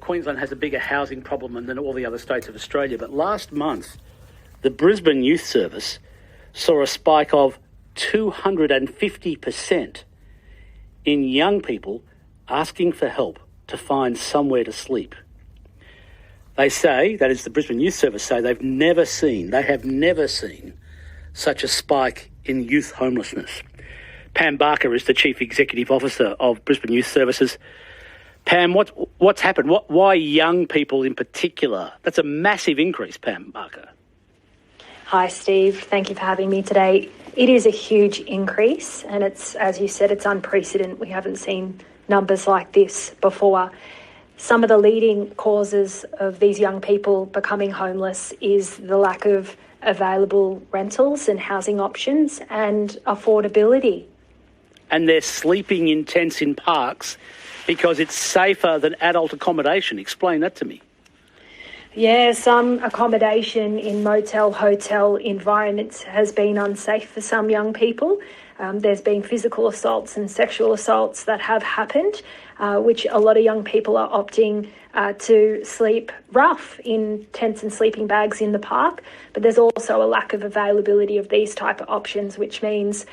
Queensland has a bigger housing problem than all the other states of Australia, but last month the Brisbane Youth Service saw a spike of 250% in young people asking for help to find somewhere to sleep. They say, that is the Brisbane Youth Service say, they have never seen such a spike in youth homelessness. Pam Barker is the Chief Executive Officer of Brisbane Youth Services. Pam, what's happened? Why young people in particular? That's a massive increase, Pam Barker. Hi, Steve. Thank you for having me today. It is a huge increase, and it's, as you said, it's unprecedented. We haven't seen numbers like this before. Some of the leading causes of these young people becoming homeless is the lack of available rentals and housing options and affordability. And they're sleeping in tents in parks because it's safer than adult accommodation. Explain that to me. Yeah, some accommodation in motel, hotel environments has been unsafe for some young people. There's been physical assaults and sexual assaults that have happened, which a lot of young people are opting to sleep rough in tents and sleeping bags in the park. But there's also a lack of availability of these type of options, which means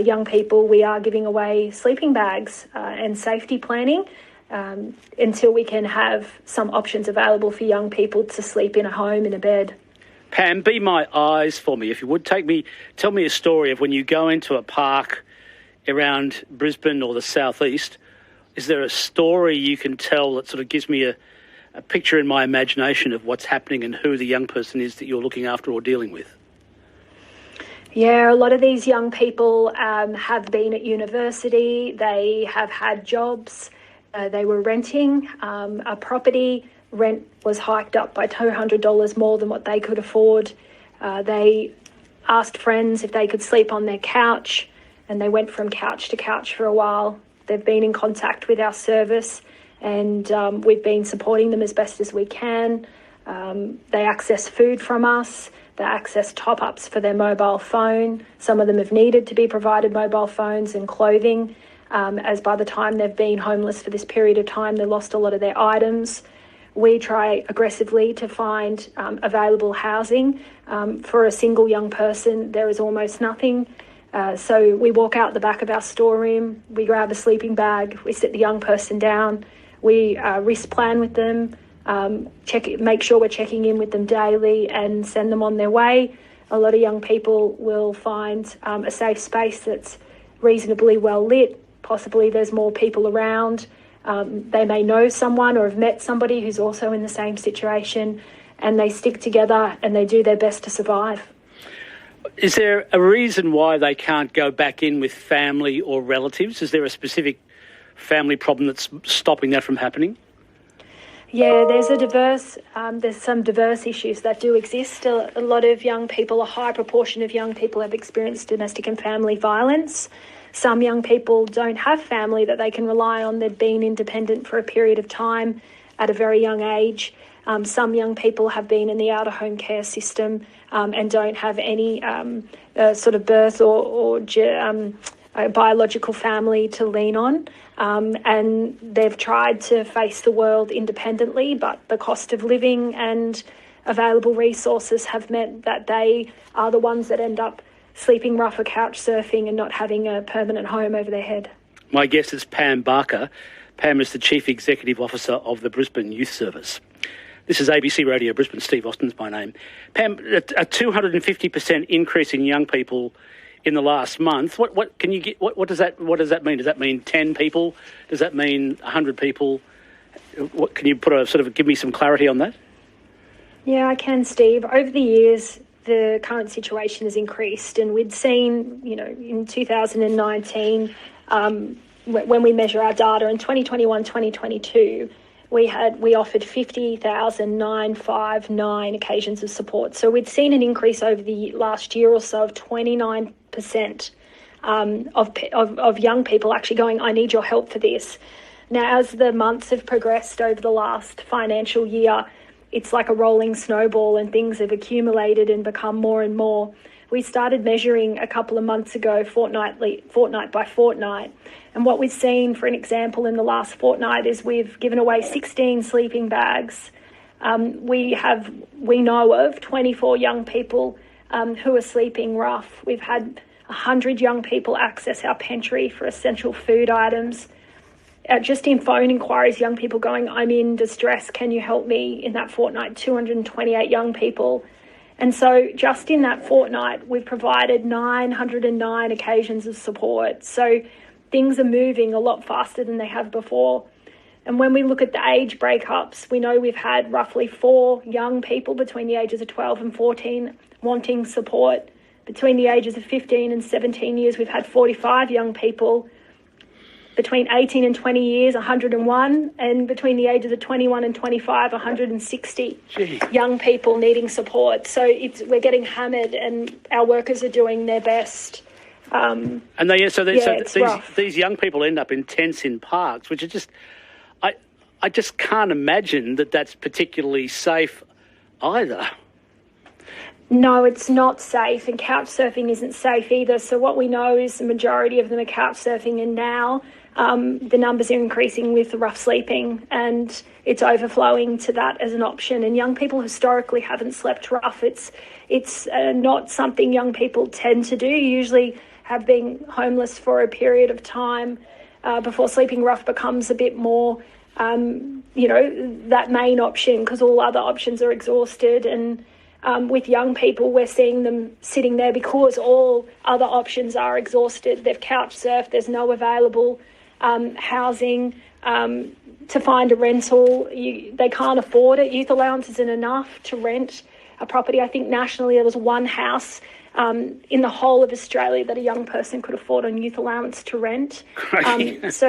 young people, we are giving away sleeping bags and safety planning until we can have some options available for young people to sleep in a home, in a bed. Pam, be my eyes for me, if you would. Tell me a story of when you go into a park around Brisbane or the southeast. Is there a story you can tell that sort of gives me a picture in my imagination of what's happening and who the young person is that you're looking after or dealing with? Yeah, a lot of these young people have been at university. They have had jobs. They were renting a property. Rent was hiked up by $200 more than what they could afford. They asked friends if they could sleep on their couch, and they went from couch to couch for a while. They've been in contact with our service, and we've been supporting them as best as we can. They access food from us. They access top-ups for their mobile phone. Some of them have needed to be provided mobile phones and clothing, as by the time they've been homeless for this period of time, they lost a lot of their items. We try aggressively to find available housing. For a single young person, there is almost nothing. So we walk out the back of our storeroom, we grab a sleeping bag, we sit the young person down, we risk plan with them, make sure we're checking in with them daily and send them on their way. A lot of young people will find a safe space that's reasonably well lit. Possibly there's more people around. They may know someone or have met somebody who's also in the same situation, and they stick together and they do their best to survive. Is there a reason why they can't go back in with family or relatives? Is there a specific family problem that's stopping that from happening? Yeah, there's some diverse issues that do exist. A lot of young people, a high proportion of young people have experienced domestic and family violence. Some young people don't have family that they can rely on. They've been independent for a period of time at a very young age. Some young people have been in the out-of-home care system and don't have any sort of birth or biological family to lean on. And they've tried to face the world independently, but the cost of living and available resources have meant that they are the ones that end up sleeping rough or couch surfing and not having a permanent home over their head. My guest is Pam Barker. Pam is the Chief Executive Officer of the Brisbane Youth Service. This is ABC Radio Brisbane. Steve Austin's my name. Pam, a 250% increase in young people in the last month. What does that mean? Does that mean 10 people? Does that mean 100 people? What can you give me some clarity on that? Yeah, I can, Steve. Over the years, the current situation has increased, and we'd seen, in 2019, when we measure our data in 2021, 2022, we offered 50,959 occasions of support. So we'd seen an increase over the last year or so of 29% of young people actually going, I need your help for this. Now, as the months have progressed over the last financial year, it's like a rolling snowball and things have accumulated and become more and more. we started measuring a couple of months ago, fortnight by fortnight. And what we've seen, for an example, in the last fortnight is we've given away 16 sleeping bags. We know of 24 young people who are sleeping rough. We've had 100 young people access our pantry for essential food items. Just in phone inquiries, young people going, I'm in distress, can you help me? In that fortnight, 228 young people. And so just in that fortnight, we've provided 909 occasions of support. So things are moving a lot faster than they have before. And when we look at the age breakups, we know we've had roughly 4 young people between the ages of 12 and 14 wanting support. Between the ages of 15 and 17 years, we've had 45 young people. Between 18 and 20 years, 101, and between the ages of 21 and 25, 160 young people needing support. So we're getting hammered, and our workers are doing their best. These young people end up in tents in parks, which are just, I just can't imagine that that's particularly safe either. No, it's not safe, and couch surfing isn't safe either. So what we know is the majority of them are couch surfing, and now the numbers are increasing with rough sleeping, and it's overflowing to that as an option. And young people historically haven't slept rough. It's not something young people tend to do. Usually have been homeless for a period of time before sleeping rough becomes a bit more, that main option, because all other options are exhausted. And with young people, we're seeing them sitting there because all other options are exhausted. They've couch surfed, there's no available housing to find a rental. They can't afford it. Youth allowance isn't enough to rent a property. I think nationally there was one house in the whole of Australia that a young person could afford on youth allowance to rent. It's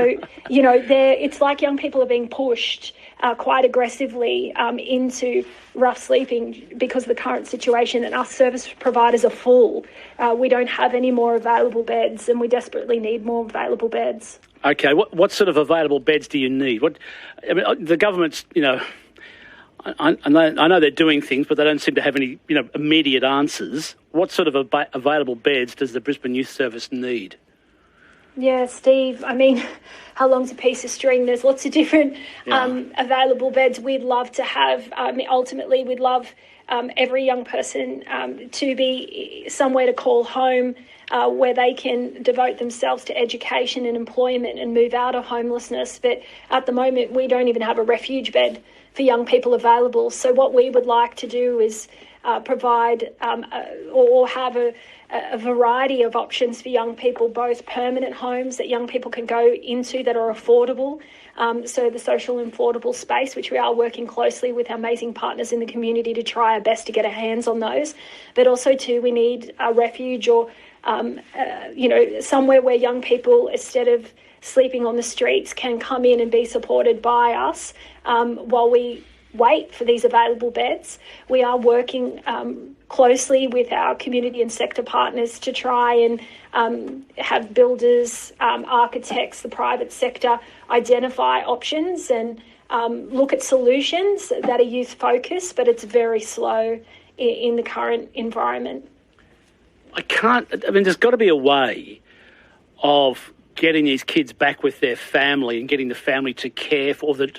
like young people are being pushed quite aggressively into rough sleeping because of the current situation, and our service providers are full. We don't have any more available beds, and we desperately need more available beds. Okay, what sort of available beds do you need? The government's, I know they're doing things, but they don't seem to have any, immediate answers. What sort of available beds does the Brisbane Youth Service need? Yeah, Steve, how long's a piece of string? There's lots of different available beds we'd love to have. Ultimately, we'd love every young person to be somewhere to call home, where they can devote themselves to education and employment and move out of homelessness. But at the moment, we don't even have a refuge bed for young people available. So what we would like to do is provide or have a variety of options for young people, both permanent homes that young people can go into that are affordable, so the social and affordable space, which we are working closely with our amazing partners in the community to try our best to get our hands on those. But also, too, we need a refuge or, somewhere where young people, instead of sleeping on the streets, can come in and be supported by us while we wait for these available beds. We are working closely with our community and sector partners to try and have builders, architects, the private sector identify options and look at solutions that are youth focused, but it's very slow in the current environment. There's got to be a way of getting these kids back with their family and getting the family to care for them,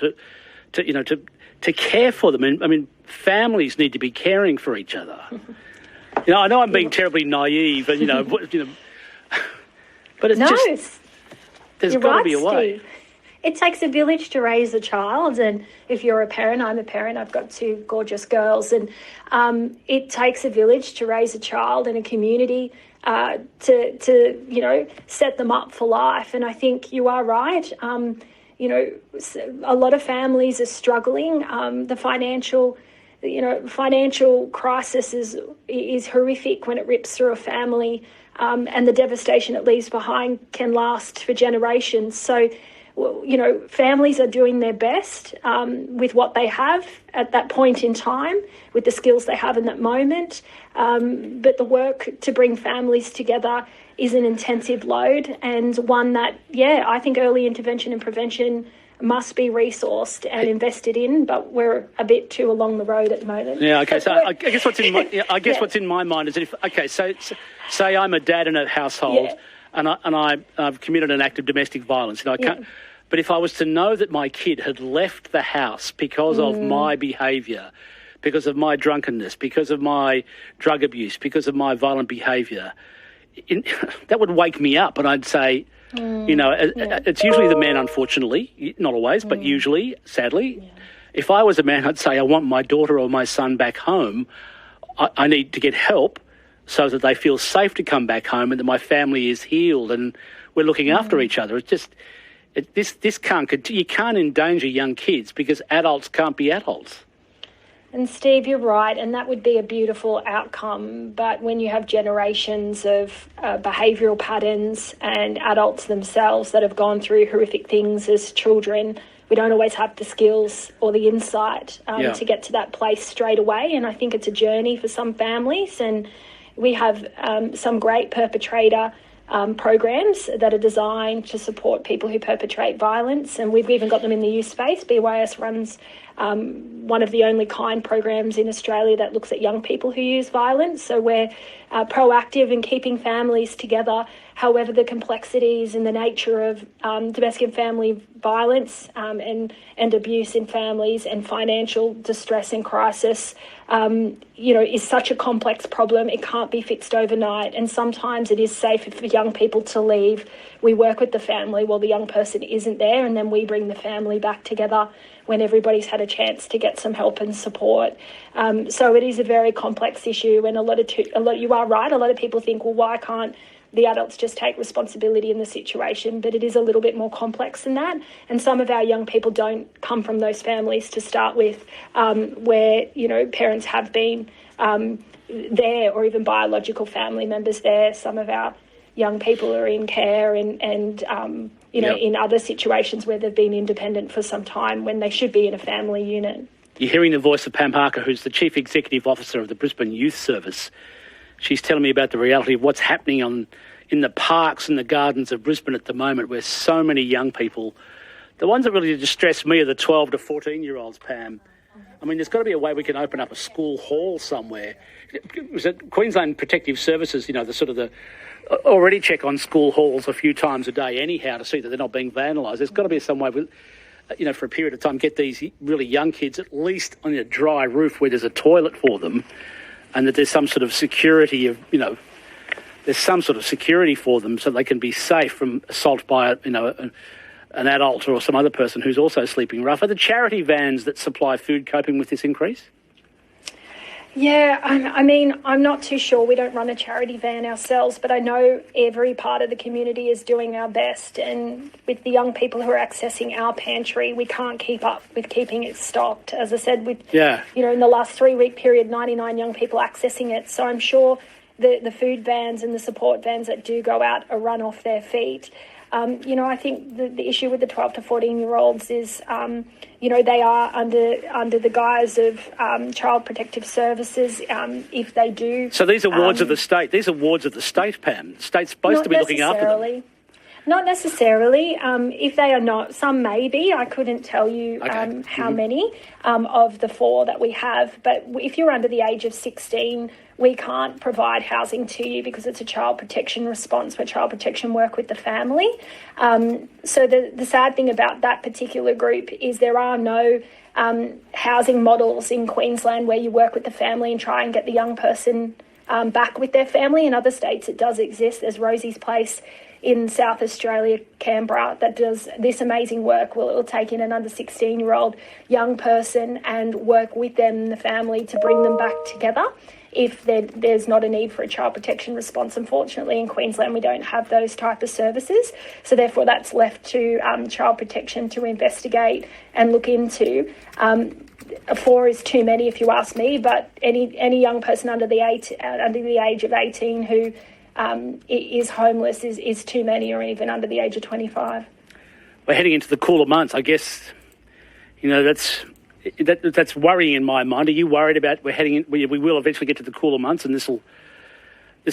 to care for them. Families need to be caring for each other. I know I'm being terribly naive, and but it's there's got to be a way. Steve. It takes a village to raise a child, and if you're a parent, I'm a parent. I've got 2 gorgeous girls, and it takes a village to raise a child and a community to set them up for life. And I think you are right. A lot of families are struggling. The financial crisis is horrific when it rips through a family, and the devastation it leaves behind can last for generations. So, families are doing their best with what they have at that point in time, with the skills they have in that moment. But the work to bring families together is an intensive load, and one that, I think early intervention and prevention must be resourced and invested in, but we're a bit too along the road at the moment. Yeah, okay. So I guess what's in my what's in my mind is that so say I'm a dad in a household, and I've committed an act of domestic violence, and I can't. But if I was to know that my kid had left the house because of my behaviour, because of my drunkenness, because of my drug abuse, because of my violent behaviour, that would wake me up, and I'd say, it's usually the man, unfortunately, not always, but usually, sadly. Yeah. If I was a man, I'd say I want my daughter or my son back home. I need to get help so that they feel safe to come back home and that my family is healed and we're looking after each other. It's just, this can't continue. You can't endanger young kids because adults can't be adults. And Steve, you're right, and that would be a beautiful outcome. But when you have generations of behavioural patterns and adults themselves that have gone through horrific things as children, we don't always have the skills or the insight to get to that place straight away. And I think it's a journey for some families. And we have some great perpetrator programs that are designed to support people who perpetrate violence. And we've even got them in the youth space. BYS runs one of the only kind programs in Australia that looks at young people who use violence. So we're proactive in keeping families together. However, the complexities and the nature of domestic and family violence and abuse in families and financial distress and crisis, is such a complex problem. It can't be fixed overnight. And sometimes it is safer for young people to leave. We work with the family while the young person isn't there, and then we bring the family back together when everybody's had a chance to get some help and support. So it is a very complex issue, and you are right. A lot of people think, well, why can't the adults just take responsibility in the situation? But it is a little bit more complex than that. And some of our young people don't come from those families to start with, where parents have been there, or even biological family members there. Some of our young people are in care and in other situations where they've been independent for some time when they should be in a family unit. You're hearing the voice of Pam Harker, who's the Chief Executive Officer of the Brisbane Youth Service. She's telling me about the reality of what's happening in the parks and the gardens of Brisbane at the moment, where so many young people, the ones that really distress me are the 12 to 14-year-olds, Pam. I mean, there's got to be a way we can open up a school hall somewhere. Was it Queensland Protective Services, already check on school halls a few times a day anyhow to see that they're not being vandalised. There's got to be some way, for a period of time, get these really young kids at least on a dry roof where there's a toilet for them, and that there's some sort of security there's some sort of security for them so they can be safe from assault by an adult or some other person who's also sleeping rough. Are the charity vans that supply food coping with this increase? Yeah, I mean, I'm not too sure. We don't run a charity van ourselves, but I know every part of the community is doing our best. And with the young people who are accessing our pantry, we can't keep up with keeping it stocked. As I said, in the last 3-week period, 99 young people accessing it. So I'm sure the food vans and the support vans that do go out are run off their feet. I think the issue with the 12 to 14-year-olds is, they are under the guise of Child Protective Services. If they do, so these are wards of the state. These are wards of the state, Pam. The state's supposed to be looking after them. Not necessarily. If they are not, some may be. I couldn't tell you how many of the 4 that we have. But if you're under the age of 16, we can't provide housing to you because it's a child protection response where child protection work with the family. So the sad thing about that particular group is there are no housing models in Queensland where you work with the family and try and get the young person back with their family. In other states it does exist. There's Rosie's Place in South Australia, Canberra, that does this amazing work. Well, it will take in an under 16-year-old young person and work with them and the family to bring them back together if there's not a need for a child protection response. Unfortunately, in Queensland, we don't have those type of services. So therefore, that's left to Child Protection to investigate and look into. 4 is too many, if you ask me, but any young person under the age of 18 who is homeless is too many, or even under the age of 25. We're heading into the cooler months. I guess, that's worrying in my mind. Are you worried about we will eventually get to the cooler months and this will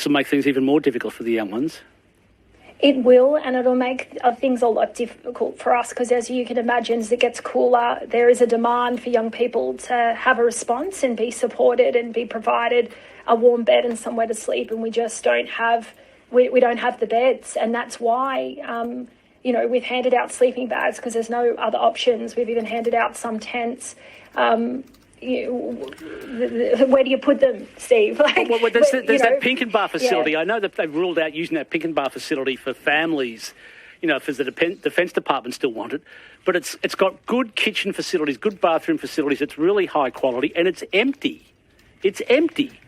make things even more difficult for the young ones? It will, and it'll make things a lot difficult for us because, as you can imagine, as it gets cooler, there is a demand for young people to have a response and be supported and be provided a warm bed and somewhere to sleep, and we just don't have we don't have the beds, and that's why we've handed out sleeping bags because there's no other options. We've even handed out some tents. Where do you put them, Steve? There's that Pink and Bar facility. Yeah. I know that they've ruled out using that Pink and Bar facility for families, if the Defence Department still want it. But it's got good kitchen facilities, good bathroom facilities. It's really high quality, and it's empty. It's empty.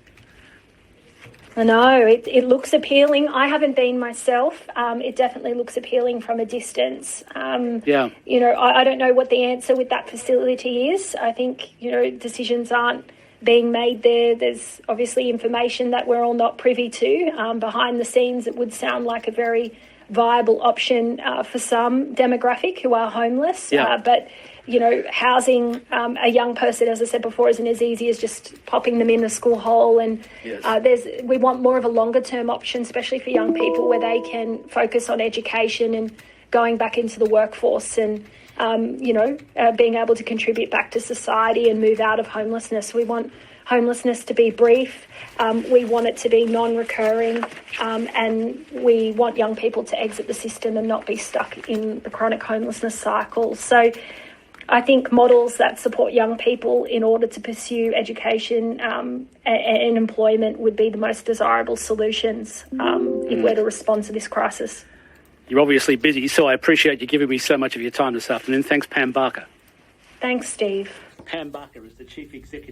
I know, it looks appealing. I haven't been myself. It definitely looks appealing from a distance. I don't know what the answer with that facility is. I think, decisions aren't being made there. There's obviously information that we're all not privy to. Behind the scenes, it would sound like a very viable option for some demographic who are homeless. Yeah. But housing a young person, as I said before, isn't as easy as just popping them in a school hole. And yes. We want more of a longer-term option, especially for young people, where they can focus on education and going back into the workforce and, being able to contribute back to society and move out of homelessness. We want homelessness to be brief. We want it to be non-recurring, and we want young people to exit the system and not be stuck in the chronic homelessness cycle. So I think models that support young people in order to pursue education and employment would be the most desirable solutions if we're to respond to this crisis. You're obviously busy, so I appreciate you giving me so much of your time this afternoon. Thanks, Pam Barker. Thanks, Steve. Pam Barker is the Chief Executive.